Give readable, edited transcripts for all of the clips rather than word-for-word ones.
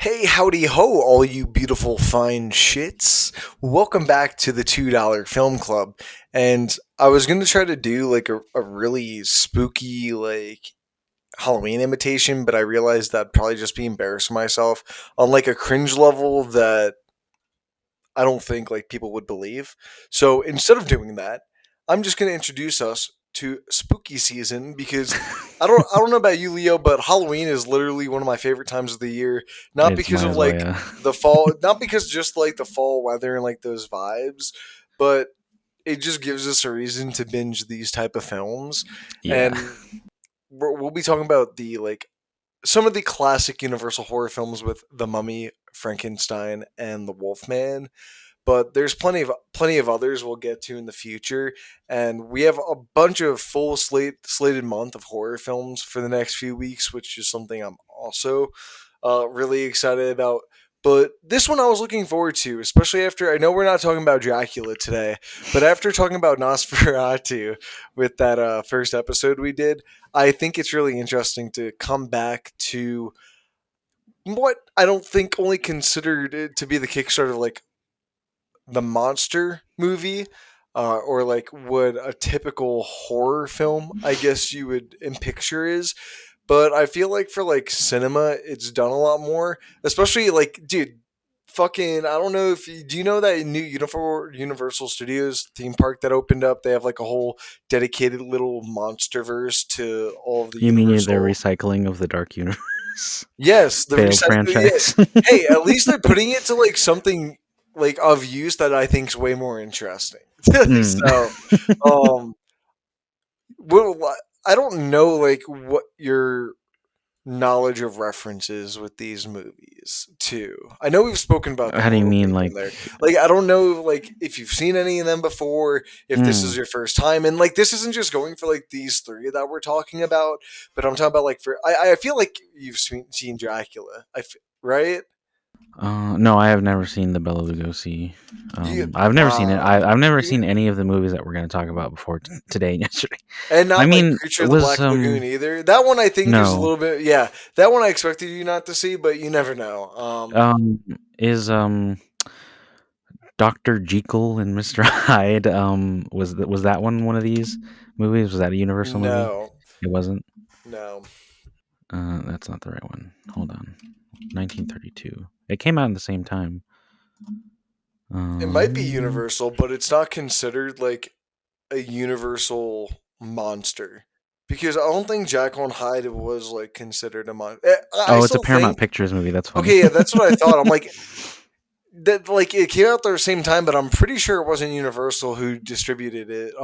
Hey, howdy ho, all you beautiful fine shits. Welcome back to the $2 Film Club. And I was going to try to do like a really spooky, like Halloween imitation, but I realized that I'd probably just be embarrassing myself on like a cringe level that I don't think like people would believe. So instead of doing that, I'm just going to introduce us to spooky season because I don't know about you, Leo, but Halloween is literally one of my favorite times of the year. Not It's because mine of as well, like yeah. the fall, not because just like the fall weather and like those vibes, but it just gives us a reason to binge these type of films. Yeah. And we'll be talking about the like some of the classic Universal horror films with The Mummy, Frankenstein, and The Wolfman, but there's plenty of others we'll get to in the future, and we have a bunch of slated month of horror films for the next few weeks, which is something I'm also really excited about. But this one I was looking forward to, especially after I know we're not talking about Dracula today, but after talking about Nosferatu with that first episode we did, I think it's really interesting to come back to what I don't think only considered it to be the Kickstarter of like the monster movie, or like what a typical horror film I guess you would in picture is. But I feel like for like cinema, it's done a lot more. Especially like, dude, fucking, I don't know if you do you know that new Universal Studios theme park that opened up. They have like a whole dedicated little monsterverse to all of the You mean the Universal. recycling of the Dark Universe Yes, the failed recycle. Yeah. franchise? Hey, at least they're putting it to like something like of use that I think is way more interesting. Mm. So, um, well, I don't know like what your knowledge of references with these movies too. I know we've spoken about them How a do you little bit mean, here and there. Like I don't know like if you've seen any of them before, if this is mm. your first time, and like this isn't just going for like these three that we're talking about, but I'm talking about like for I feel like you've seen Dracula, right? No, I have never seen the Bela Lugosi. You I've never seen it. wow. I've never You seen any of the movies that we're going to talk about before today and yesterday. and I not like mean, Creature it of the was Black Lagoon either. That one I think is a no. little bit yeah. That one I expected you not to see, but you never know. Is Doctor Jekyll and Mister Hyde? Was that one of these movies? Was that a Universal movie? No, It wasn't. no. That's not the right one. Hold on. 1932. It came out at the same time. It might be Um, Universal, but it's not considered like a Universal monster because I don't think Jack on Hyde was like considered a monster. I oh, it's a still Paramount think Pictures movie. That's funny. okay, yeah, that's what I thought. I'm like that like it came out at the same time, but I'm pretty sure it wasn't Universal who distributed it.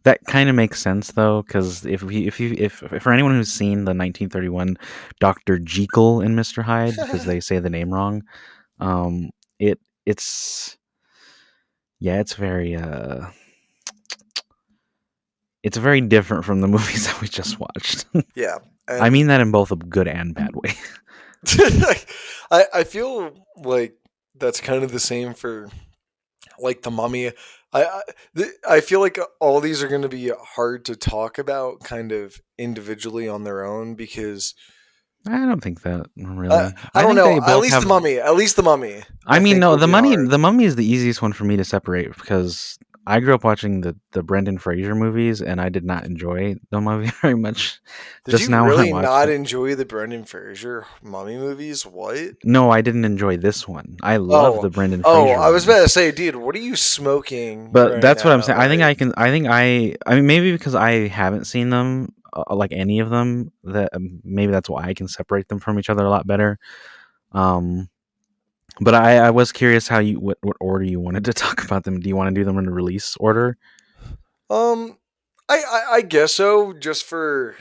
That kind of makes sense though, because if for anyone who's seen the 1931 Doctor Jekyll and Mister Hyde, because they say the name wrong, um, it's yeah, it's very different from the movies that we just watched. Yeah, I and mean that in both a good and bad way. I feel like that's kind of the same for like the Mummy. I feel like all these are going to be hard to talk about kind of individually on their own because I don't think that really. I I don't think know. they At both least the have. Mummy. At least the Mummy. I I mean, think no, will be hard. the mummy is the easiest one for me to separate because I grew up watching the Brendan Fraser movies, and I did not enjoy the movie very much. Did Just you now when I really watched not it, enjoy the Brendan Fraser Mummy movies? What? no, I didn't enjoy this one. I love Oh, the Brendan oh! Fraser I was about ones, to say, dude, what are you smoking but right that's what I'm now? saying. I think Like, I can. I think I mean, maybe because I haven't seen them, like any of them, that maybe that's why I can separate them from each other a lot better. Um, but I was curious how what order you wanted to talk about them. Do you want to do them in a release order? um, I guess so. Just for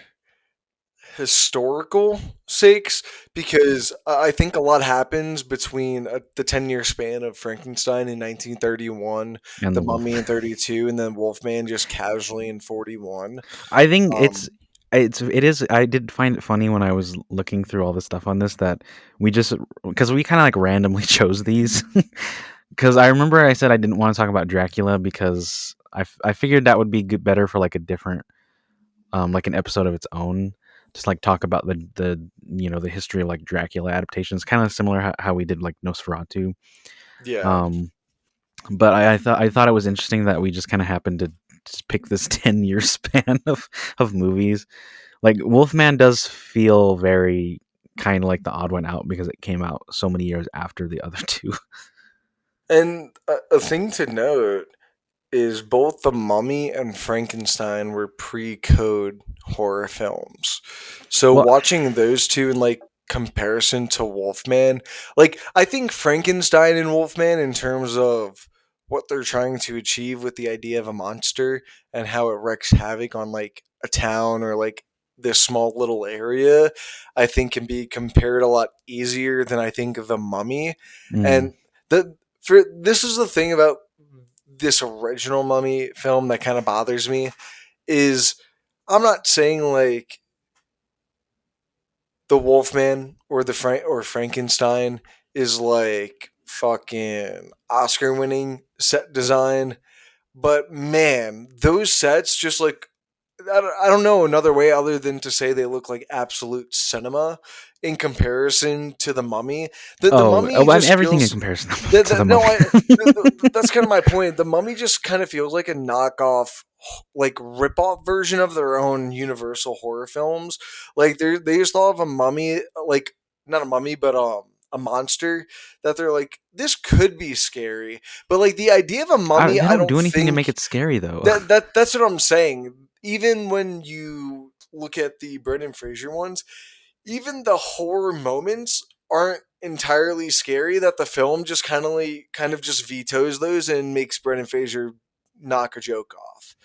historical sakes, because I think a lot happens between the 10-year span of Frankenstein in 1931, And The the Wolf. Mummy in 32, and then Wolfman just casually in 41. I think Um, it is. I did find it funny when I was looking through all the stuff on this that we just because we kind of like randomly chose these because I remember I said I didn't want to talk about Dracula because I figured that would be better for like a different like an episode of its own. just like talk about the history of like Dracula adaptations, kind of similar how we did like Nosferatu. Yeah. Um, but I thought it was interesting that we just kind of happened to just pick this 10-year span of movies. Like Wolfman does feel very kind of like the odd one out because it came out so many years after the other two. And a thing to note is both The Mummy and Frankenstein were pre-code horror films. So Well, watching those two in like comparison to Wolfman, like I think Frankenstein and Wolfman in terms of what they're trying to achieve with the idea of a monster and how it wreaks havoc on like a town or like this small little area, I think can be compared a lot easier than I think of The Mummy. mm, And the for this is the thing about this original Mummy film that kind of bothers me is I'm not saying like the Wolfman or or Frankenstein is like fucking Oscar winning set design, but man, those sets just like I don't know another way other than to say they look like absolute cinema in comparison to the Mummy. The Mummy and just everything in feels comparison to the no, Mummy. that's kind of my point. The Mummy just kind of feels like a knockoff, like rip-off version of their own Universal horror films. Like they just thought of a mummy, like not a mummy, but a monster that they're like this could be scary. But like the idea of a mummy, They I don't don't do anything to make think it scary though. that's what I'm saying. Even when you look at the Brendan Fraser ones, even the horror moments aren't entirely scary. That the film just kind of just vetoes those and makes Brendan Fraser knock a joke off.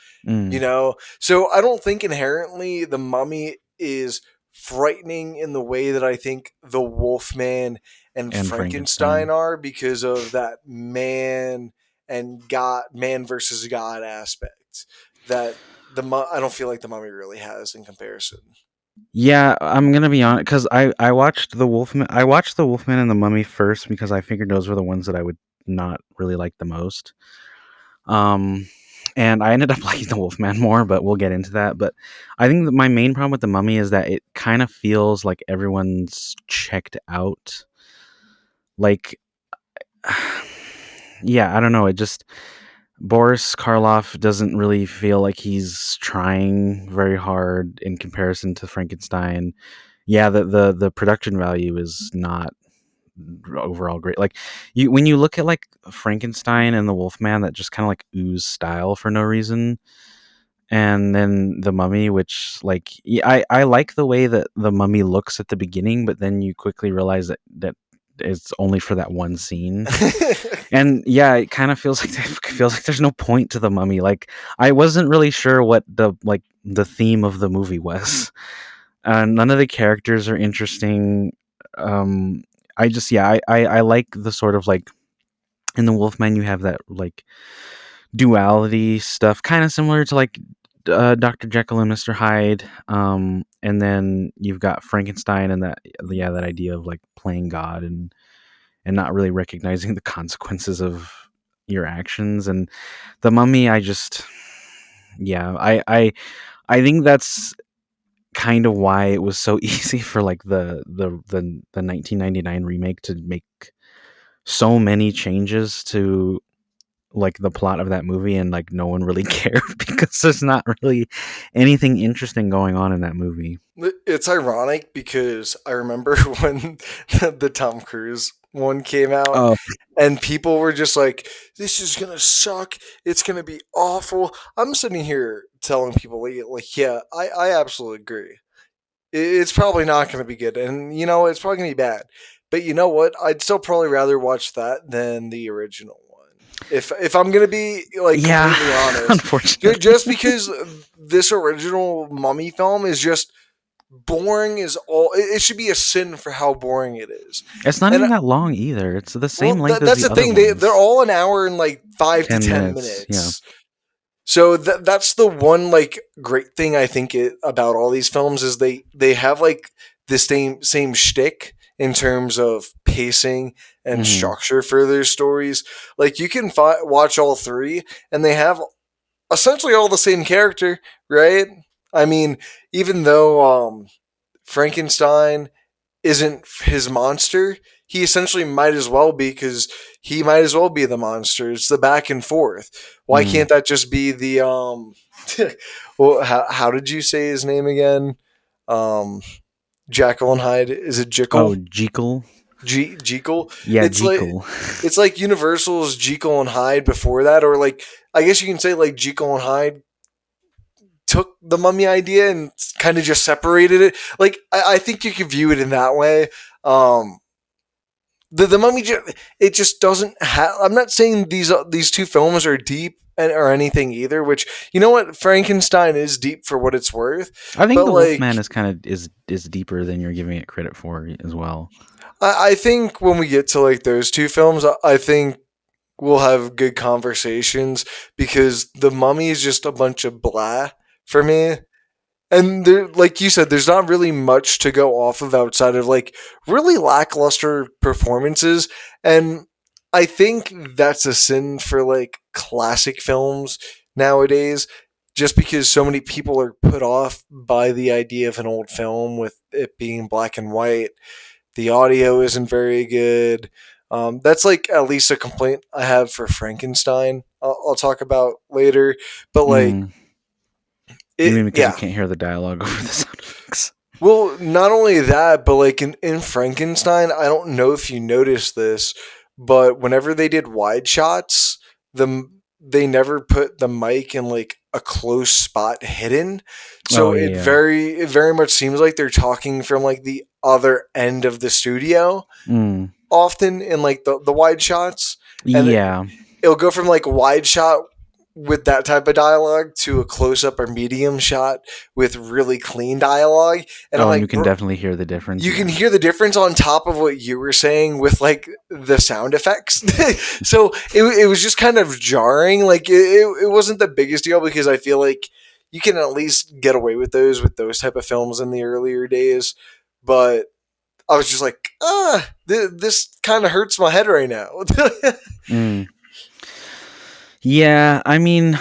You Mm, know, so I don't think inherently the Mummy is frightening in the way that I think the Wolfman and and Frankenstein Frankenstein. are because of that man versus God aspect that I don't feel like the Mummy really has in comparison. Yeah, I'm gonna be honest because I watched the Wolfman. I watched the Wolfman and the Mummy first because I figured those were the ones that I would not really like the most. Um, and I ended up liking the Wolfman more, but we'll get into that. But I think that my main problem with the Mummy is that it kind of feels like everyone's checked out. Like, yeah, I don't know. It just Boris Karloff doesn't really feel like he's trying very hard in comparison to Frankenstein. Yeah, the production value is not overall great. Like you when you look at like Frankenstein and the Wolfman that just kind of like ooze style for no reason, and then the Mummy, which like yeah, I like the way that the Mummy looks at the beginning, but then you quickly realize that it's only for that one scene. And yeah, it kind of feels like feels like there's no point to the Mummy. Like I wasn't really sure what the theme of the movie was. None of the characters are interesting. Um, I just yeah, I like the sort of like in the Wolfman you have that like duality stuff, kind of similar to like Dr. Jekyll and Mr. Hyde. And then you've got Frankenstein and that yeah that idea of like playing God and not really recognizing the consequences of your actions. And the Mummy, I just yeah I think that's kind of why it was so easy for like the 1999 remake to make so many changes to like the plot of that movie and like no one really cared because there's not really anything interesting going on in that movie. It's ironic because I remember when the Tom Cruise one came out Oh, and people were just like, this is going to suck. It's going to be awful. I'm sitting here telling people, like yeah, I absolutely agree. It's probably not going to be good. And, you know, it's probably going to be bad. But you know what? I'd still probably rather watch that than the original one. If I'm going to be, like, yeah, completely honest. unfortunately. Just because this original Mummy film is just boring is all it should be a sin for how boring it is. It's not And even that long either. It's the same well, length as that's the the other thing. They're ones. all an hour and like 5 to 10 10 minutes. Yeah. minutes. So that's the one like great thing I think about all these films is they have like the same shtick in terms of pacing and Hmm. structure for their stories. Like you can watch all three and they have essentially all the same character, right? I mean, even though Frankenstein isn't his monster, he essentially might as well be, because he might as well be the monster. It's the back and forth. Why Mm. can't that just be the well, how did you say his name again? Um, Jekyll and Hyde. Is it Oh, Jekyll? Jekyll. Jekyll. Yeah, It's like Jekyll. it's like Universal's Jekyll and Hyde before that, or like I guess you can say like Jekyll and Hyde took the mummy idea and kind of just separated it. Like I think you could view it in that way. Um, the mummy it just doesn't have. I'm not saying these two films are deep or anything either. Which, you know what, Frankenstein is deep for what it's worth, I think but the like Wolfman is kind of is deeper than you're giving it credit for as well. I think when we get to like those two films, I think we'll have good conversations, because the mummy is just a bunch of blah for me. And there, like you said, there's not really much to go off of outside of like really lackluster performances. And I think that's a sin for like classic films nowadays, just because so many people are put off by the idea of an old film with it being black and white. The audio isn't very good. That's like at least a complaint I have for Frankenstein. I'll talk about later, but like Mm. You it, mean because you yeah. can't hear the dialogue over the sound effects? Well, not only that, but like in Frankenstein, I don't know if you noticed this, but whenever they did wide shots, they never put the mic in like a close spot hidden. Oh So yeah. it very much seems like they're talking from like the other end of the studio, Mm. often in like the wide shots. And Yeah. it'll go from like wide shot with that type of dialogue to a close up or medium shot with really clean dialogue. And I'm Oh, and you like, can bro, definitely hear the difference. you can Yeah. hear the difference on top of what you were saying with like the sound effects. So it was just kind of jarring. Like it wasn't the biggest deal, because I feel like you can at least get away with those type of films in the earlier days. But I was just like, this kind of hurts my head right now. Mm. Yeah. I mean,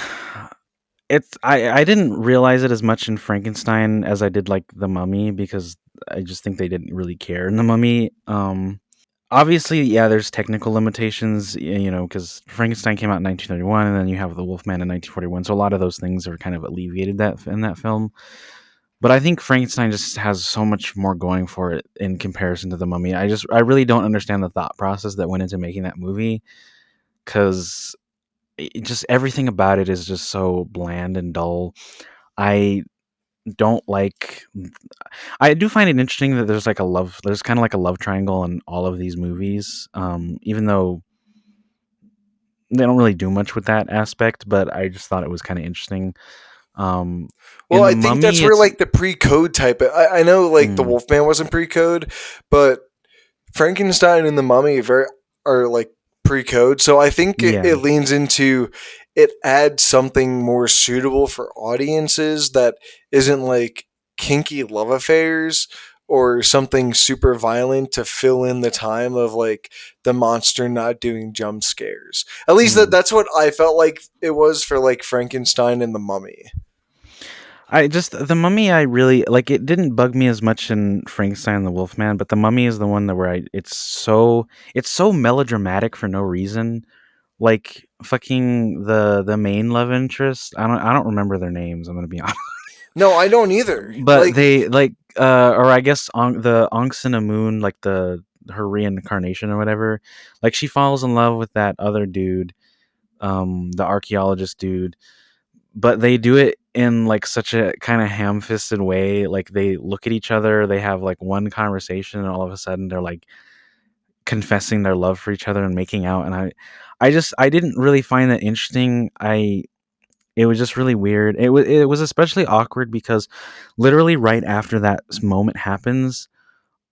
I didn't realize it as much in Frankenstein as I did like the Mummy, because I just think they didn't really care in the Mummy. Obviously, yeah, there's technical limitations, because Frankenstein came out in 1931, and then you have the Wolfman in 1941. So a lot of those things are kind of alleviated that in that film. But I think Frankenstein just has so much more going for it in comparison to the Mummy. I really don't understand the thought process that went into making that movie, because just everything about it is just so bland and dull. I don't like. I do find it interesting that there's kind of like a love triangle in all of these movies, even though they don't really do much with that aspect. But I just thought it was kind of interesting. Um, Well, in the I think that's Mummy, where it's like the pre-code type. I know like the mm, Wolfman wasn't pre-code, but Frankenstein and the Mummy are like pre-code. So I think yeah. it leans into, it adds something more suitable for audiences that isn't like kinky love affairs or something super violent to fill in the time of like the monster not doing jump scares. At least Mm. that's what I felt like it was for like Frankenstein and the Mummy. I just the Mummy. I really like. It didn't bug me as much in Frankenstein and the Wolfman, but the Mummy is the one that where it's so melodramatic for no reason. Like fucking the main love interest. I don't remember their names. I'm gonna be honest, No, I don't either. but Like, they like or I guess the Angsana Moon, like the her reincarnation or whatever. Like she falls in love with that other dude, the archaeologist dude, but they do it in like such a kind of ham-fisted way. Like they look at each other, they have like one conversation, and all of a sudden they're like confessing their love for each other and making out. And I didn't really find that interesting. It was just really weird. It was especially awkward because literally right after that moment happens,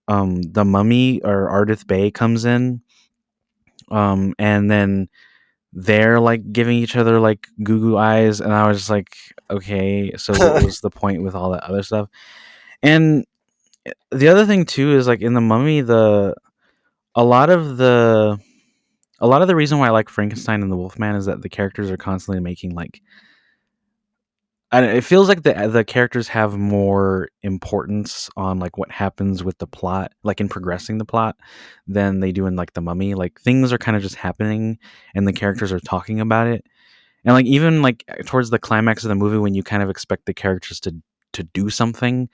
the mummy or Ardith Bay comes in, and then they're like giving each other like goo goo eyes, and I was just like, okay, so what was the point with all that other stuff? And the other thing too is like in the mummy, a lot of the a lot of the reason why I like Frankenstein and the Wolfman is that the characters are constantly making like it feels like the characters have more importance on like what happens with the plot, like in progressing the plot, than they do in like the Mummy. Like things are kind of just happening, and the characters are talking about it, and like even like towards the climax of the movie, when you kind of expect the characters to do something,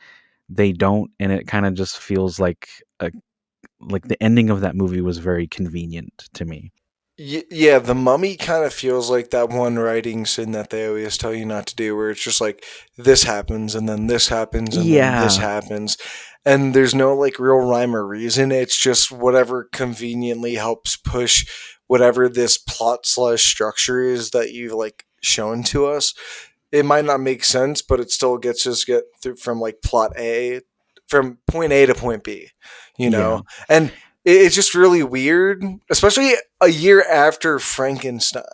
they don't, and it kind of just feels like the ending of that movie was very convenient to me. Yeah, the Mummy kind of feels like that one writing sin that they always tell you not to do, where it's just like this happens and then this happens and then this Yeah, happens, and there's no like real rhyme or reason. It's just whatever conveniently helps push whatever this plot slash structure is that you've like shown to us. It might not make sense, but it still gets us get through from like plot A, from point A to point B, you yeah. know, and it's just really weird, especially a year after Frankenstein.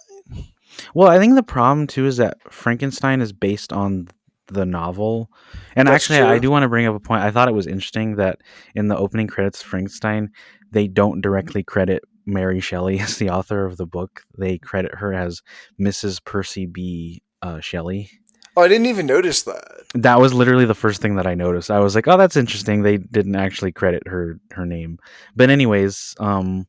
Well, I think the problem too is that Frankenstein is based on the novel. And That's actually, I true. do want to bring up a point. I thought it was interesting that in the opening credits of Frankenstein, they don't directly credit Mary Shelley as the author of the book. They credit her as Mrs. Percy B. Shelley. Oh, I didn't even notice that. That was literally the first thing that I noticed. I was like, "Oh, that's interesting." They didn't actually credit her name. But anyways, I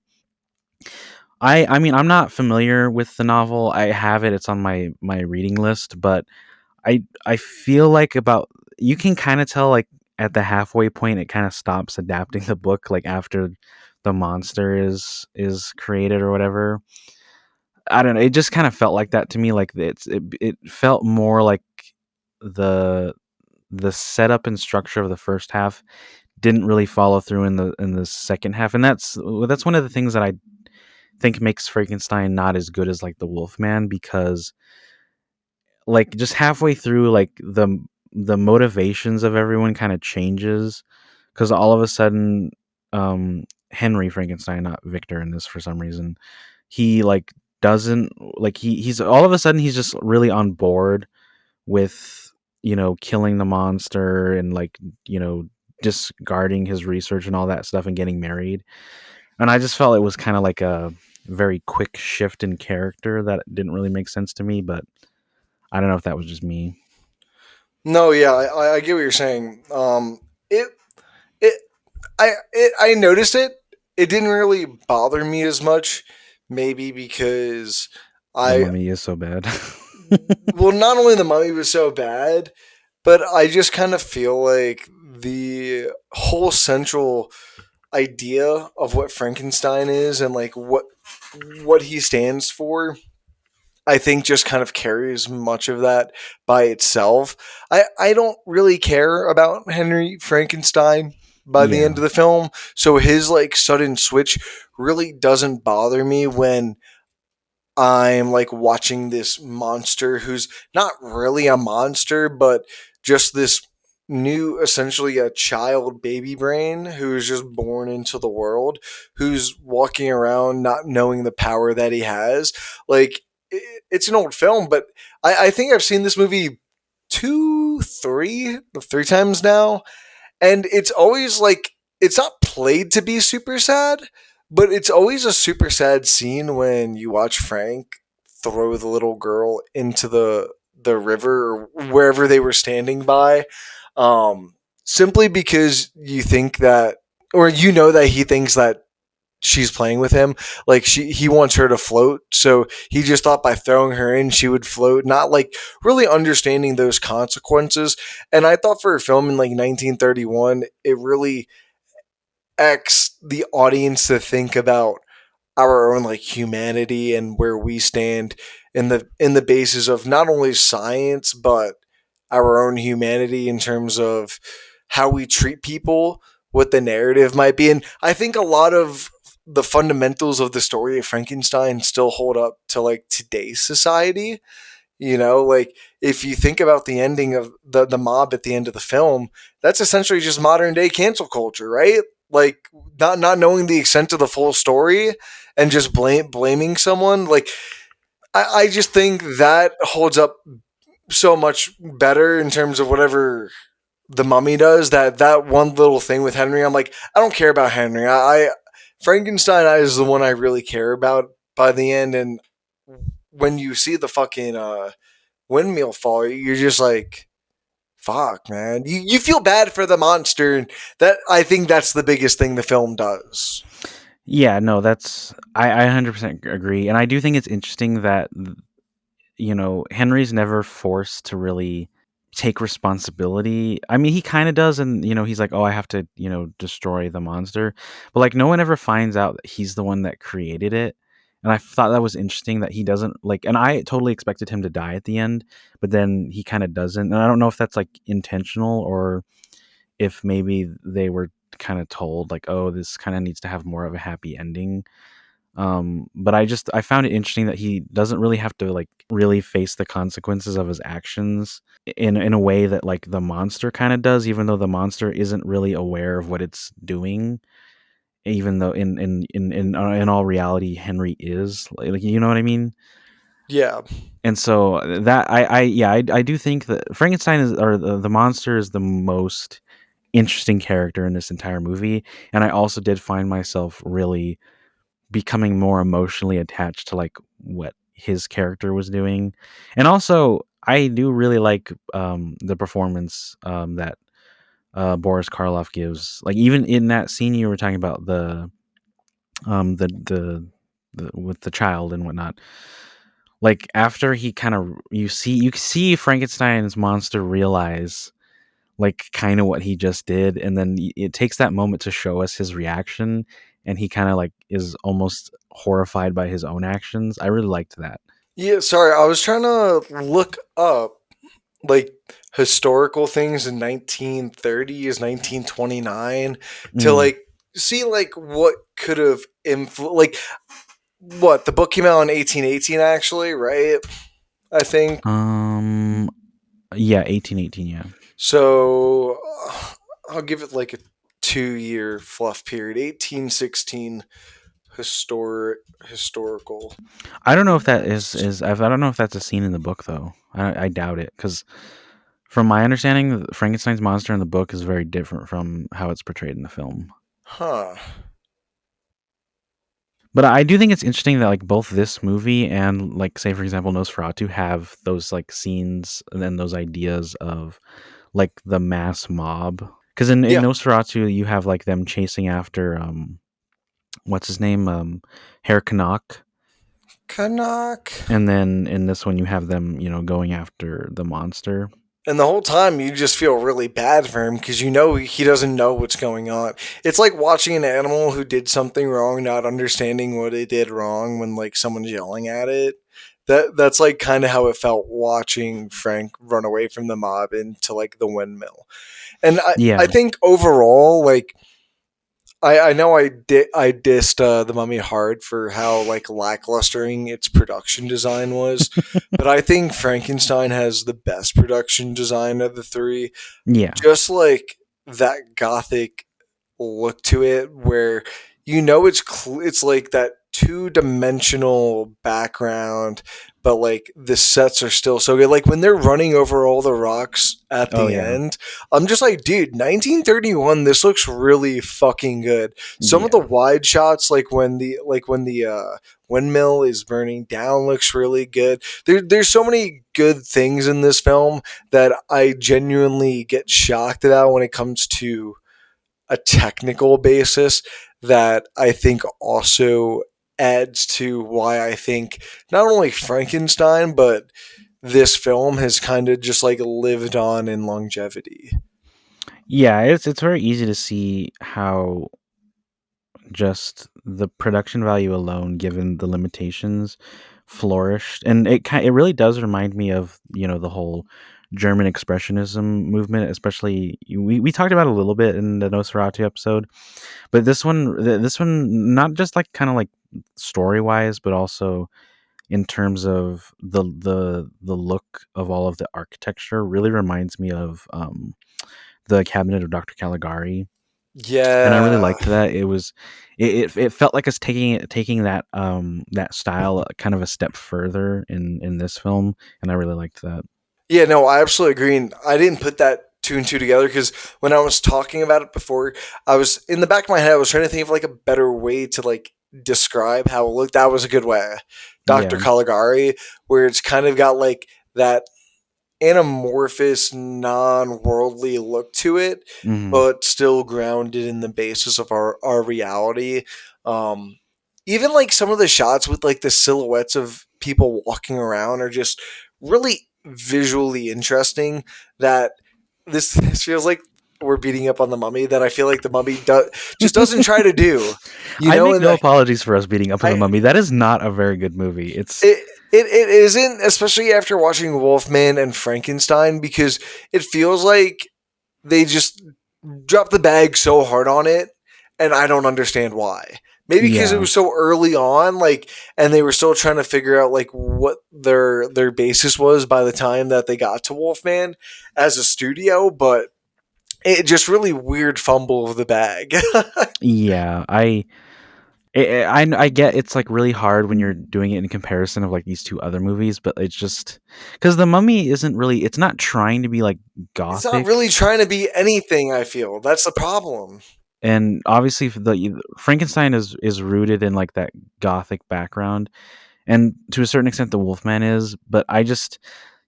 mean, I'm not familiar with the novel. I have it. It's on my reading list, but I feel like about you can kind of tell like at the halfway point it kind of stops adapting the book like after the monster is created or whatever. I don't know. It just kind of felt like that to me. Like it felt more like the the setup and structure of the first half didn't really follow through in the second half, and that's one of the things that I think makes Frankenstein not as good as like the Wolfman, because like just halfway through like the motivations of everyone kind of changes, because all of a sudden Henry Frankenstein, not Victor in this for some reason, he like doesn't like he's all of a sudden he's just really on board with killing the monster and like discarding his research and all that stuff and getting married. And I just felt it was kind of like a very quick shift in character that didn't really make sense to me, but I don't know if that was just me. No, yeah, I get what you're saying. It it I noticed it. It didn't really bother me as much, maybe because The I Mummy is so bad. well, not only the Mummy was so bad, but I just kind of feel like the whole central idea of what Frankenstein is and like what he stands for, I think just kind of carries much of that by itself. I don't really care about Henry Frankenstein by the Yeah, end of the film, so his like sudden switch really doesn't bother me when I'm like watching this monster who's not really a monster, but just this new, essentially a child baby brain who's just born into the world, who's walking around not knowing the power that he has. Like, it's an old film, but I think I've seen this movie three times now, and it's always like it's not played to be super sad, but it's always a super sad scene when you watch Frank throw the little girl into the river or wherever they were standing by, simply because you think that, or that he thinks that she's playing with him. Like he wants her to float, so he just thought by throwing her in she would float, not like really understanding those consequences. And I thought for a film in like 1931, it really asks the audience to think about our own like humanity and where we stand in the basis of not only science but our own humanity in terms of how we treat people, what the narrative might be. And I think a lot of the fundamentals of the story of Frankenstein still hold up to like today's society. Like if you think about the ending of the mob at the end of the film, that's essentially just modern day cancel culture, right? Like not knowing the extent of the full story and just blaming someone. Like I just think that holds up so much better in terms of whatever the Mummy does. That one little thing with Henry, I'm like, I don't care about Henry. I Frankenstein is the one I really care about by the end. And when you see the fucking windmill fall, you're just like, fuck, man. You feel bad for the monster. And that I think that's the biggest thing the film does. Yeah, no, that's I 100% agree, and I do think it's interesting that Henry's never forced to really take responsibility. I mean, he kind of does, and he's like, "Oh, I have to, destroy the monster," but like, no one ever finds out that he's the one that created it. And I thought that was interesting that he doesn't like, and I totally expected him to die at the end, but then he kind of doesn't. And I don't know if that's like intentional or if maybe they were kind of told like, oh, this kind of needs to have more of a happy ending. But I found it interesting that he doesn't really have to like really face the consequences of his actions in a way that like the monster kind of does, even though the monster isn't really aware of what it's doing. Even though in all reality, Henry is like, you know what I mean. Yeah. And so that I do think that Frankenstein is, or the monster is the most interesting character in this entire movie, and I also did find myself really becoming more emotionally attached to like what his character was doing. And also I do really like the performance that Boris Karloff gives, like even in that scene you were talking about, the with the child and whatnot. Like after he kind of, you see Frankenstein's monster realize like kind of what he just did, and then it takes that moment to show us his reaction, and he kind of like is almost horrified by his own actions. I really liked that. Yeah, sorry, I was trying to look up like historical things in 1930s, 1929 to Mm. like see like what could have like what the book came out in 1818 actually, right? I think um yeah, 1818, yeah. so. I'll give it like a 2 year fluff period. 1816 historical. I don't know if that is I don't know if that's a scene in the book though. I doubt it, because from my understanding, Frankenstein's monster in the book is very different from how it's portrayed in the film. Huh. But I do think it's interesting that like both this movie and like say for example Nosferatu have those like scenes and then those ideas of like the mass mob. Because in Yeah. Nosferatu you have like them chasing after what's his name, Herr Canuck, Canuck. and then in this one you have them going after the monster. And the whole time you just feel really bad for him because you know he doesn't know what's going on. It's like watching an animal who did something wrong, not understanding what it did wrong when like someone's yelling at it. That's like kind of how it felt watching Frank run away from the mob into like the windmill. And I Yeah. think overall, like I know I dissed the Mummy hard for how like lacklustering its production design was, but I think Frankenstein has the best production design of the three. Yeah. Just like that gothic look to it, where you know it's like that two-dimensional background, but like the sets are still so good. Like when they're running over all the rocks at Oh the yeah. end, I'm just like, dude, 1931. This looks really fucking good. Some of the Yeah. wide shots, like when the windmill is burning down, looks really good. There's so many good things in this film that I genuinely get shocked about when it comes to a technical basis that I think also adds to why I think not only Frankenstein but this film has kind of just like lived on in longevity. Yeah, it's very easy to see how just the production value alone, given the limitations, flourished. And it really does remind me of the whole German expressionism movement. Especially we talked about it a little bit in the Nosferatu episode, but this one not just like kind of like story wise, but also in terms of the look of all of the architecture really reminds me of the Cabinet of Dr. Caligari. And I really Yeah. liked that. It felt like us taking that style kind of a step further in this film, and I really liked that. Yeah, no, I absolutely agree. And I didn't put that two and two together because when I was talking about it before, I was in the back of my head, I was trying to think of like a better way to like describe how it looked. That was a good way. Dr. Yeah. Caligari, where it's kind of got like that. anamorphous, non-worldly look to it, Hmm. but still grounded in the basis of our reality. Um, Even like some of the shots with like the silhouettes of people walking around are just really visually interesting. That this feels like we're beating up on the Mummy. That I feel like the Mummy just doesn't try to do, you I know. make And no apologies for us beating up on the I Mummy. That is not a very good movie. It's it isn't, especially after watching Wolfman and Frankenstein, because it feels like they just dropped the bag so hard on it, and I don't understand why. Maybe because it yeah, was so early on, like, and they were still trying to figure out like what their basis was by the time that they got to Wolfman as a studio, but it just really weird fumble of the bag. yeah. I get it's like really hard when you're doing it in comparison of like these two other movies, but it's just because the Mummy isn't really. It's not trying to be like It's not gothic, really trying to be anything. I feel that's the problem. and obviously the Frankenstein is rooted in like that gothic background, and to a certain extent the Wolfman is. But I just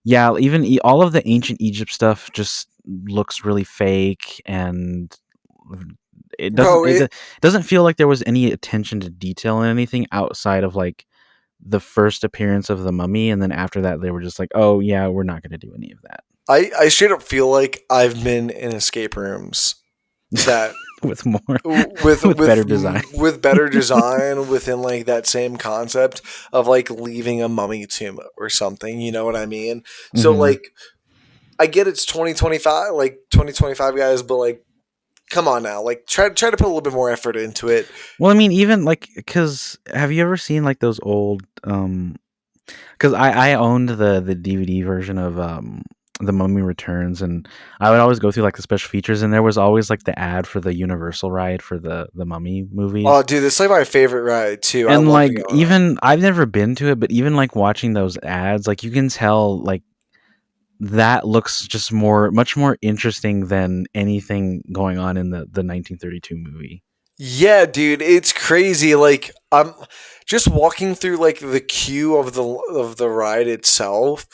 yeah, even all of the ancient Egypt stuff just looks really fake, and it doesn't Bro, it, it doesn't feel like there was any attention to detail in anything outside of like the first appearance of the Mummy, and then after that they were just like, oh yeah, we're not going to do any of that. I straight up feel like I've been in escape rooms that With more with with with better design. with better design within like that same concept of like leaving a mummy tomb or something, you know what I mean? So Hmm. like I get it's 2025, like 2025 guys, but like come on now, like try to put a little bit more effort into it. Well, I mean, even like, because have you ever seen like those old because I owned the DVD version of the Mummy Returns, and I would always go through like the special features, and there was always like the ad for the Universal ride for the Mummy Oh movies. dude, it's like my favorite ride too. I And love to like go on it. even I've never been to it, but even like watching those ads, like you can tell like that looks just much more interesting than anything going on in the 1932 movie. Yeah, dude, it's crazy. Like I'm just walking through like the queue of the ride itself,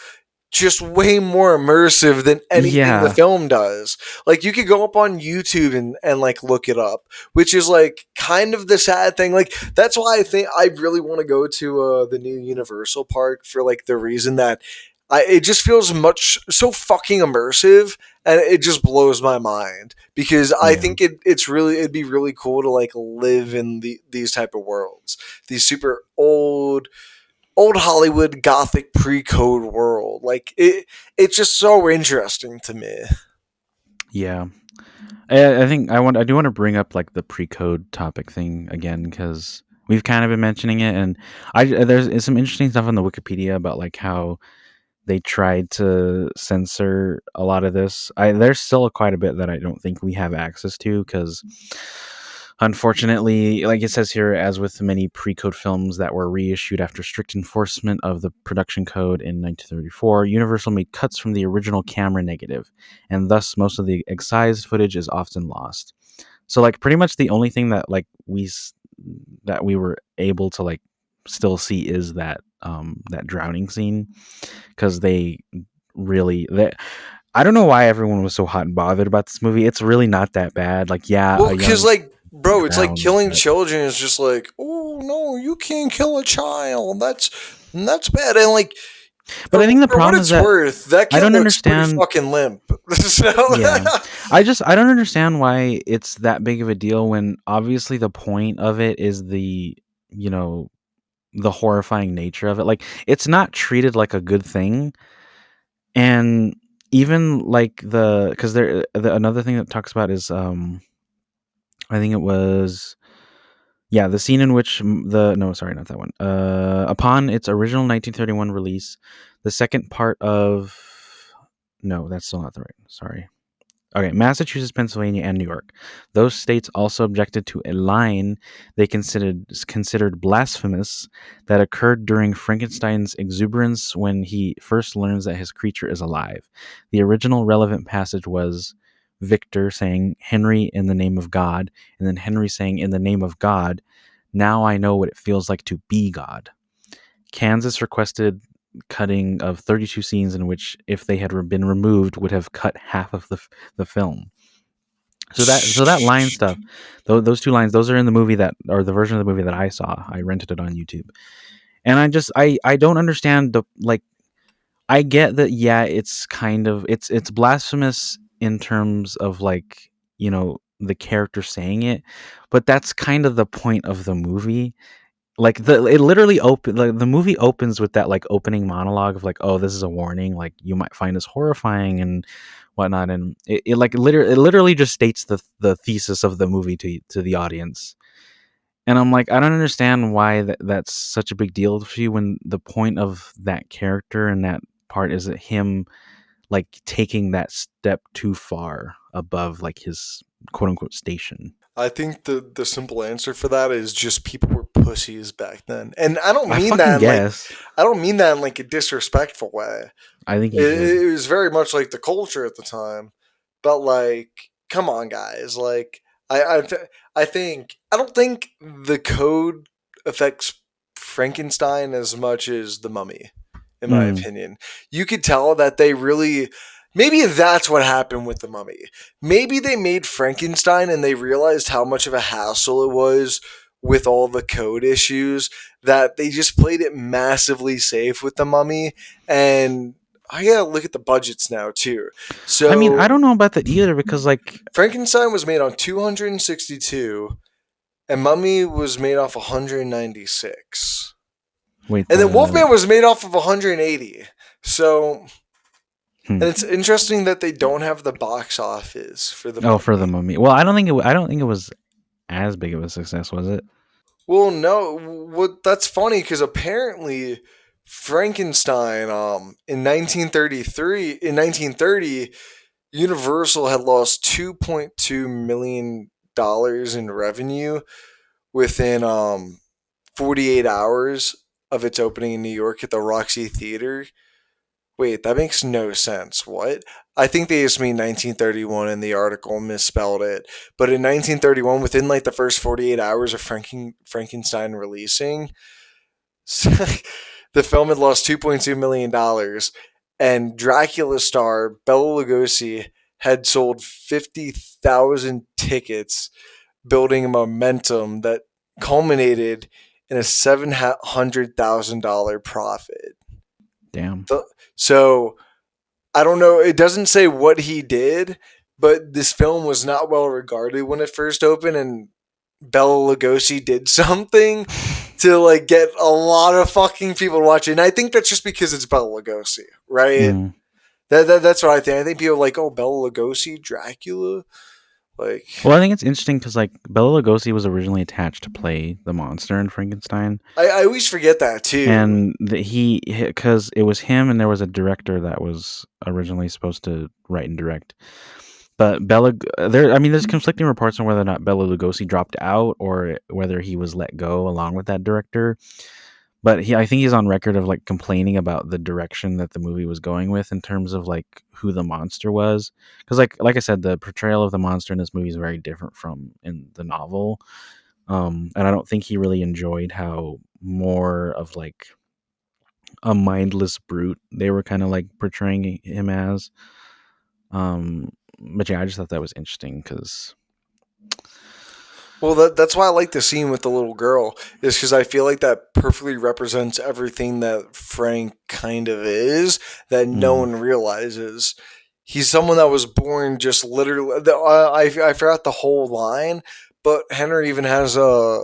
just way more immersive than anything the Yeah, film does. Like you could go up on YouTube and like look it up, which is like kind of the sad thing. Like that's why I think I really want to go to the new Universal Park, for like the reason that it just feels much so fucking immersive, and it just blows my mind because I yeah, think it'd be really cool to like live in these type of worlds, these super old Hollywood gothic pre-code world. Like it's just so interesting to me. yeah. I think I do want to bring up like the pre-code topic thing again because we've kind of been mentioning it, and there's some interesting stuff on the Wikipedia about like how they tried to censor a lot of this. There's still quite a bit that I don't think we have access to because, unfortunately, like it says here, as with many pre-code films that were reissued after strict enforcement of the production code in 1934, Universal made cuts from the original camera negative, and thus most of the excised footage is often lost. So, like, pretty much the only thing that that we were able to like still see is that drowning scene because they really that I don't know why everyone was so hot and bothered about this movie. It's really not that bad. Like, yeah, Well, a because young like, bro, it's like drowns, killing but children is just like, oh no, you can't kill a child. That's bad. And like, I think the for what problem is it's that worth, that I kid don't looks pretty understand. fucking limp. So, Yeah, I don't understand why it's that big of a deal when obviously the point of it is you know the horrifying nature of it. Like, it's not treated like a good thing, and even like because another thing that talks about is I think it was yeah, the scene in which the no, sorry, not that one. Upon its original 1931 release, the second part of no, that's still not the right. Sorry. Okay, Massachusetts, Pennsylvania, and New York. Those states also objected to a line they considered blasphemous that occurred during Frankenstein's exuberance when he first learns that his creature is alive. The original relevant passage was Victor saying, "Henry, in the name of God," and then Henry saying, "In the name of God, now I know what it feels like to be God." Kansas requested cutting of 32 scenes in which, if they had been removed, would have cut half of the film. So that line stuff, those two lines, those are in the movie that, or the version of the movie that I saw. I rented it on YouTube, and I don't understand the, like, I get that, yeah, it's kind of, it's blasphemous in terms of, like, the character saying it, but that's kind of the point of the movie. Like, it literally like, the movie opens with that, like, opening monologue of, like, oh, this is a warning, like, you might find this horrifying and whatnot, and it literally just states the thesis of the movie to the audience. And I'm like, I don't understand why that's such a big deal for you, when the point of that character and that part is that him, like, taking that step too far above, like, his quote unquote station. I think the simple answer for that is just people were pussies back then, and I don't I mean fucking that in like guess. I don't mean that in like a disrespectful way. I think It, you should. it was very much like the culture at the time, but like, come on, guys, like I think I don't think the code affects Frankenstein as much as the Mummy, in my Mm, opinion. You could tell that they really. Maybe that's what happened with the Mummy. Maybe they made Frankenstein and they realized how much of a hassle it was with all the code issues that they just played it massively safe with the Mummy. And I gotta look at the budgets now too. I mean, I So don't know about that either, because, like, Frankenstein was made on 262, and Mummy was made off 196, wait, and then Wolfman was made off of 180. So, hmm. and it's interesting that they don't have the box office for the Oh, for the Mummy. Mummy. Well, I don't think it was as big of a success, was it? Well, no, what that's funny because apparently Frankenstein, in 1933, in 1930, Universal had lost $2.2 million in revenue within 48 hours of its opening in New York at the Roxy Theater. Wait, that makes no sense. What? I think they just mean 1931 and the article misspelled it. But in 1931, within like the first 48 hours of Frankenstein releasing, the film had lost $2.2 million, and Dracula star Bela Lugosi had sold 50,000 tickets, building a momentum that culminated in a $700,000 profit. Damn. So I don't know. It doesn't say what he did, but this film was not well regarded when it first opened, and Bela Lugosi did something to like get a lot of fucking people to watch it. And I think that's just because it's Bela Lugosi, right? Mm. That's what I think. I think people are like, oh, Bela Lugosi, Dracula, like. Well, I think it's interesting because, like, Bela Lugosi was originally attached to play the monster in Frankenstein, I always forget that too. and because it was him, and there was a director that was originally supposed to write and direct. But there's conflicting reports on whether or not Bela Lugosi dropped out or whether he was let go along with that director. But I think he's on record of, like, complaining about the direction that the movie was going with in terms of, like, who the monster was. Because, like I said, the portrayal of the monster in this movie is very different from in the novel. And I don't think he really enjoyed how more of, like, a mindless brute they were kind of, like, portraying him as. But yeah, I just thought that was interesting because. Well, that's why I like the scene with the little girl, is because I feel like that perfectly represents everything that Frank kind of is that no Mm, one realizes. He's someone that was born just literally. I forgot the whole line, but Henry even has a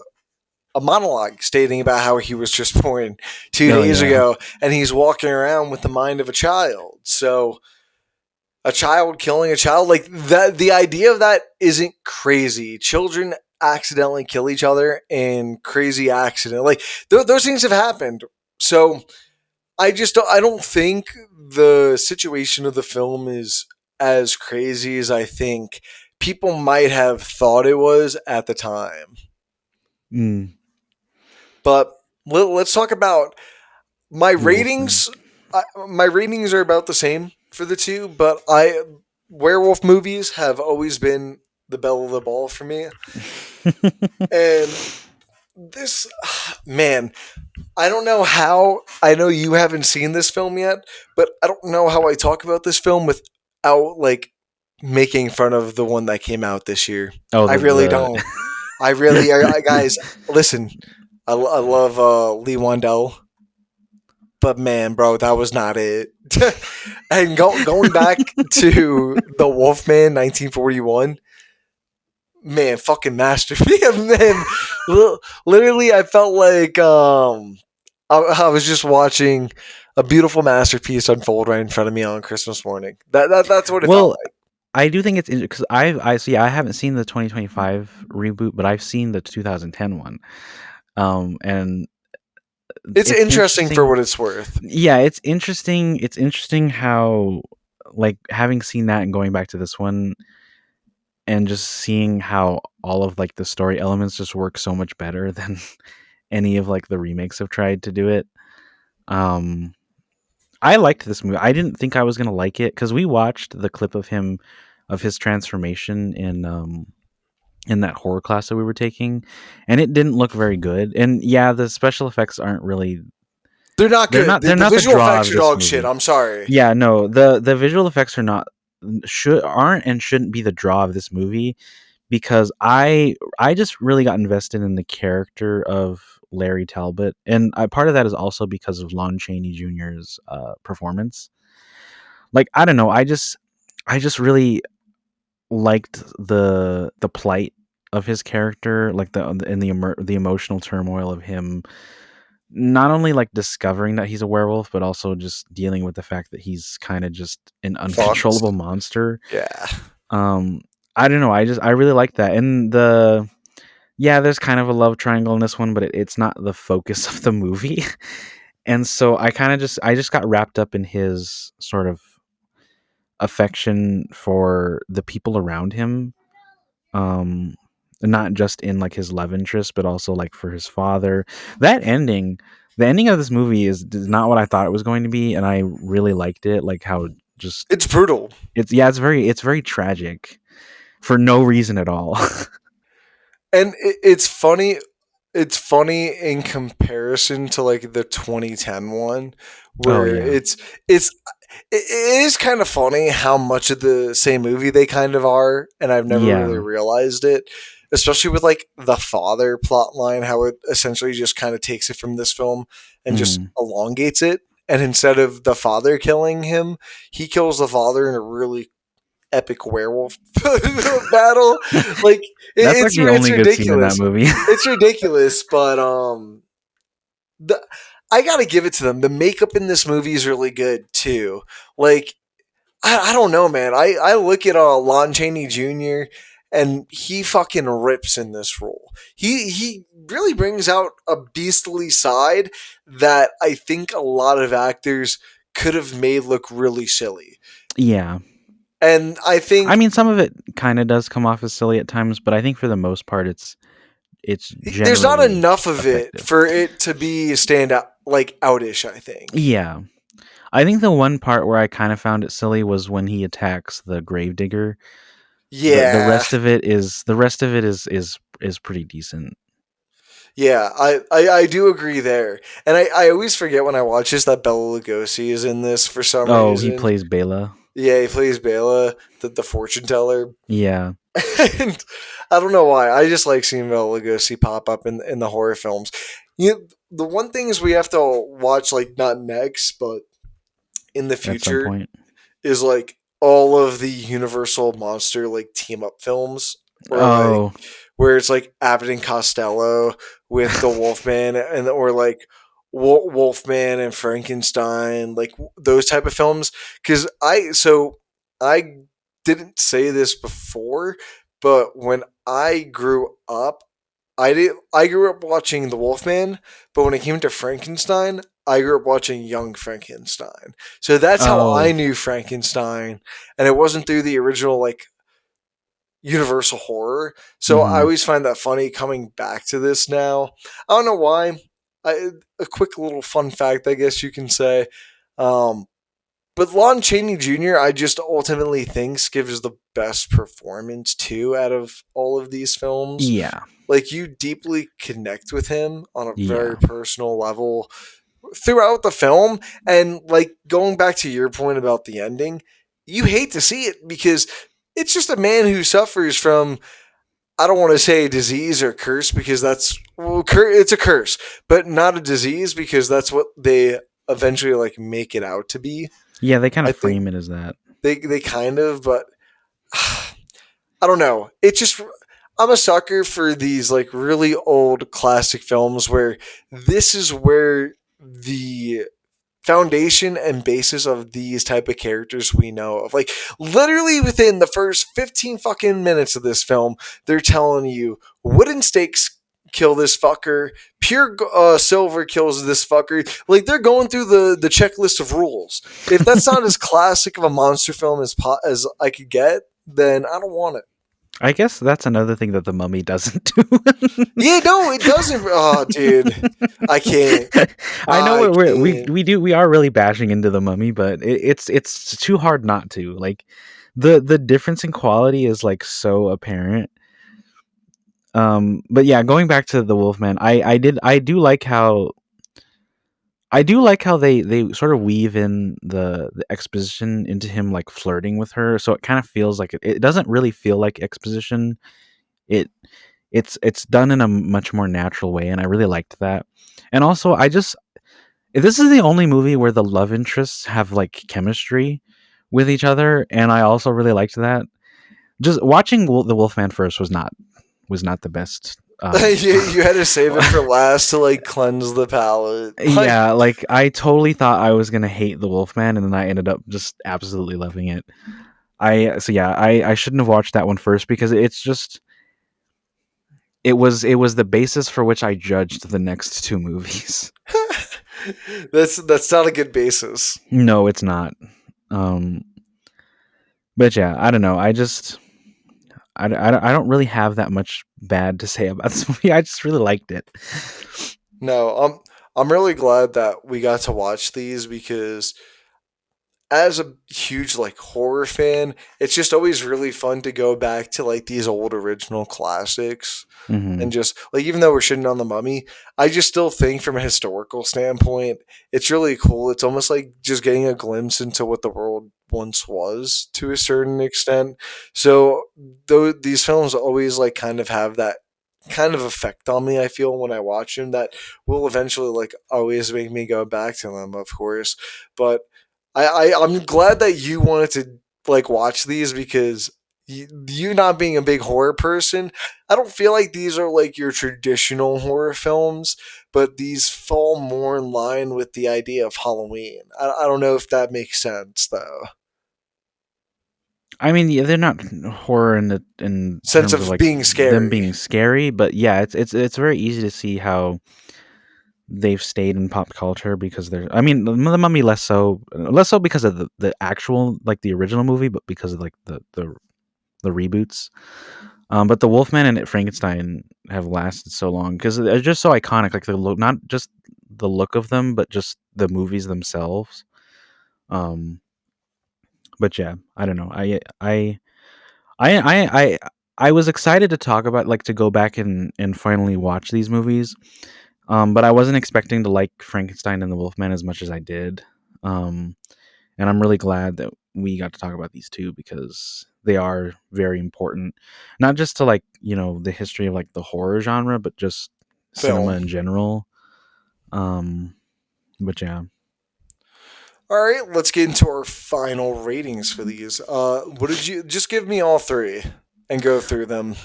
monologue stating about how he was just born two oh days yeah. ago, and he's walking around with the mind of a child. So a child killing a child, like that, the idea of that isn't crazy. Children accidentally kill each other in crazy accident, like those things have happened. So I don't think the situation of the film is as crazy as I think people might have thought it was at the time. Mm, But let's talk about my Wolfman. ratings. My ratings are about the same for the two, but I werewolf movies have always been the belle of the ball for me. And this, man, I don't know how. I know you haven't seen this film yet, but I don't know how I talk about this film without like making fun of the one that came out this year. Oh, I really don't. I really, guys, listen. I love Lee Wandell, but man, bro, that was not it. And going back to the Wolfman, 1941. Man, fucking masterpiece, man. Literally, I felt like I was just watching a beautiful masterpiece unfold right in front of me on Christmas morning. That's what it felt well, like. I do think it's because I see I haven't seen the 2025 reboot, but I've seen the 2010 one. And It's it's interesting for interesting. what it's worth. Yeah, it's interesting. It's interesting how, like, having seen that and going back to this one and just seeing how all of like the story elements just work so much better than any of like the remakes have tried to do it. Um, I liked this movie. I didn't think I was gonna like it because we watched the clip of him of his transformation in that horror class that we were taking, and it didn't look very good. And yeah, the special effects aren't really They're not good. they're The not the visual draw effects of are this dog shit. movie. I'm sorry. Yeah, no, the visual effects are not should aren't and shouldn't be the draw of this movie because I just really got invested in the character of Larry Talbot, and part of that is also because of Lon Chaney Jr.'s performance. Like I don't know, I just really liked the plight of his character, like the emotional turmoil of him not only like discovering that he's a werewolf, but also just dealing with the fact that he's kind of just an Fucked. uncontrollable monster. Yeah. Um, I don't know. I really like that, and yeah, there's kind of a love triangle in this one, but it's not the focus of the movie. And so I just got wrapped up in his sort of affection for the people around him, um not just in like his love interest but also like for his father. That ending, the ending of this movie is not what I thought it was going to be, and I really liked it, like how just It's brutal. it's very tragic for no reason at all. And it's funny. It's funny in comparison to like the 2010 one, Oh where yeah. it's it is kind of funny how much of the same movie they kind of are, and I've never really Yeah. realized it. Especially with like the father plot line, how it essentially just kind of takes it from this film and just Mm. elongates it. And instead of the father killing him, he kills the father in a really epic werewolf battle. Like That's like the it's only good scene in that ridiculous. movie. It's ridiculous, but the I gotta give it to them. The makeup in this movie is really good too. Like I don't know, man. I look at Lon Chaney Jr. and he fucking rips in this role. He really brings out a beastly side that I think a lot of actors could have made look really silly. Yeah, And I I think mean some of it kind of does come off as silly at times, but I think for the most part it's there's not generally enough of it effective. for it to be stand out like outish, I think. Yeah, I think the one part where I kind of found it silly was when he attacks the gravedigger. The Yeah. rest of it is the rest of it is pretty decent. Yeah, I do agree there. And I always forget when I watch this that Bela Lugosi is in this for some Oh, he reason. plays Bela. Yeah, he plays Bela, the fortune teller. Yeah. And I don't know why. I just like seeing Bela Lugosi pop up in the horror films. The one thing is we have to watch, like, not next, but in the At some future, point. is like all of the Universal monster like team up films, or like Oh. where it's like Abbott and Costello with the Wolfman, and or like Wolfman and Frankenstein, like those type of films. Because I didn't say this before, but when I grew up, I grew up watching The Wolfman, but when it came to Frankenstein, I grew up watching Young Frankenstein. So that's how I Oh. knew Frankenstein, and it wasn't through the original like Universal horror. So I Mhm. always find that funny coming back to this now. I don't know why. A quick little fun fact, I guess you can say. Um, but Lon Chaney Jr. I just ultimately thinks gives the best performance too out of all of these films. Yeah, Like you deeply connect with him on a yeah, very personal level throughout the film, and like going back to your point about the ending, you hate to see it because it's just a man who suffers from, I don't want to say disease or curse because that's, well, it's a curse, but not a disease because that's what they eventually like make it out to be. yeah. They kind I of think frame it as that. they kind of, but I don't know. It just, I'm a sucker for these like really old classic films where this is where the foundation and basis of these type of characters we know of. Like literally within the first 15 fucking minutes of this film, they're telling you wooden stakes kill this fucker, pure silver kills this fucker. Like they're going through the checklist of rules. If that's not as classic of a monster film as I could get, then I don't want it. I guess that's another thing that the Mummy doesn't do. Yeah, no, it doesn't. Oh, dude, I can't. I know I we can't. we are really bashing into the Mummy, but it's too hard not to. Like the difference in quality is like so apparent. But yeah, going back to the Wolfman, I do like how they sort of weave in the exposition into him like flirting with her, so it kind of feels like it doesn't really feel like exposition. It it's done in a much more natural way, and I really liked that. And also, this is the only movie where the love interests have like chemistry with each other, and I also really liked that. Just watching the Wolfman first was not the best. You had to save it for last to like cleanse the palate. Like, Yeah, like I totally thought I was gonna hate the Wolfman, and then I ended up just absolutely loving it. I shouldn't have watched that one first because it's just it was the basis for which I judged the next two movies. that's not a good basis. No, it's not. Um, but yeah, I don't know. I don't really have that much bad to say about this movie. I just really liked it. No, I'm really glad that we got to watch these because as a huge like horror fan, it's just always really fun to go back to like these old original classics. Hmm. And just like, even though we're shitting on the mummy, I just still think from a historical standpoint, it's really cool. It's almost like just getting a glimpse into what the world once was to a certain extent. So though these films always like kind of have that kind of effect on me, I feel, when I watch them, that will eventually like always make me go back to them, of course. But I'm glad that you wanted to like watch these because you not being a big horror person, I don't feel like these are like your traditional horror films, but these fall more in line with the idea of Halloween. I don't know if that makes sense though. I mean, yeah, they're not horror in Sense terms of of like being them scary. being scary, but yeah, it's very easy to see how they've stayed in pop culture because they're. I mean, the Mummy less so because of the actual like the original movie, but because of like the reboots. But the Wolfman and Frankenstein have lasted so long because they're just so iconic. Like the look, not just the look of them, but just the movies themselves. Um, but yeah, I don't know. I I I I was excited to talk about like to go back and finally watch these movies. But I wasn't expecting to like Frankenstein and the Wolfman as much as I did. Um, and I'm really glad that we got to talk about these two because they are very important, not just to like the history of like the horror genre, but just cinema Film. in general. Um, but yeah. All right, let's get into our final ratings for these. What did you just give me all three and go through them?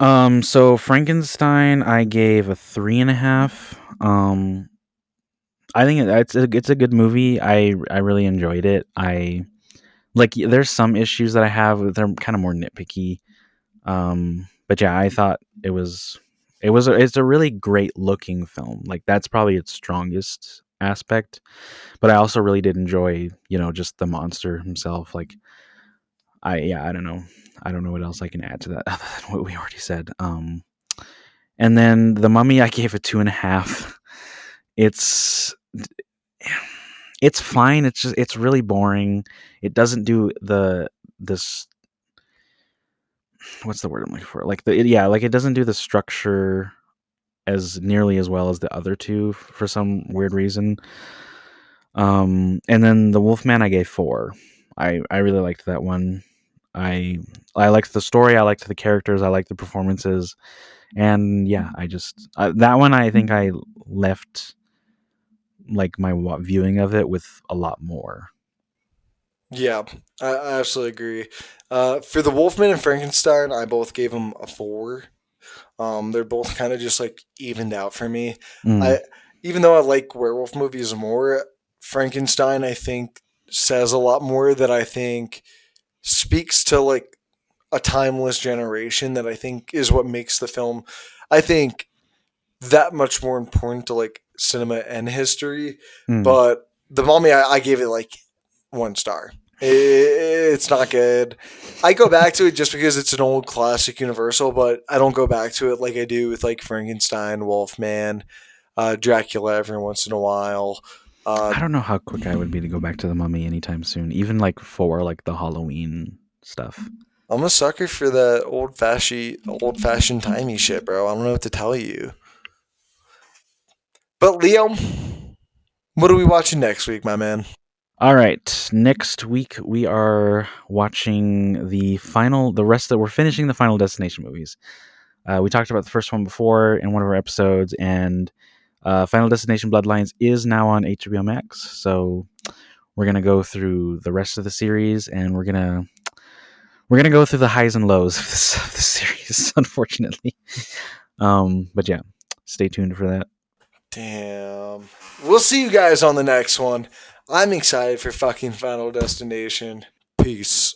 So Frankenstein, I gave a 3.5. I think it's a good movie. I really enjoyed it. I like there's some issues that I have. They're kind of more nitpicky. But yeah, I thought it's a really great looking film. Like that's probably its strongest aspect. But I also really did enjoy just the monster himself. Like I don't know. I don't know what else I can add to that other than what we already said. And then the Mummy, I gave it 2.5. It's it's fine. It's just it's really boring. It doesn't do this what's the word I'm looking for? Like yeah, like it doesn't do the structure as nearly as well as the other two for some weird reason. And then the Wolfman I gave 4. I really liked that one. I I liked the story. I liked the characters. I liked the performances. And yeah, I just that one I think I left like my viewing of it with a lot more. Yeah, I absolutely agree. For the Wolfman and Frankenstein, I both gave them a 4. They're both kind of just like evened out for me. Mm, I Even though I like werewolf movies more, Frankenstein I think says a lot more that I think speaks to like a timeless generation that I think is what makes the film I think that much more important to like cinema and history. mm. But the Mummy I gave it like 1 star. It's not good. I go back to it just because it's an old classic Universal, but I don't go back to it like I do with like Frankenstein, Wolfman, Dracula every once in a while. Uh, I don't know how quick I would be to go back to the Mummy anytime soon. Even like for like the Halloween stuff. I'm a sucker for that old fashioned timey shit, bro. I don't know what to tell you. But Leo, what are we watching next week, my man? All right, next week we are watching the rest that we're finishing the Final Destination movies. We talked about the first one before in one of our episodes, and Final Destination Bloodlines is now on HBO Max. So we're gonna go through the rest of the series, and we're gonna go through the highs and lows of the series, unfortunately. But yeah, stay tuned for that. Damn. We'll see you guys on the next one. I'm excited for fucking Final Destination. Peace.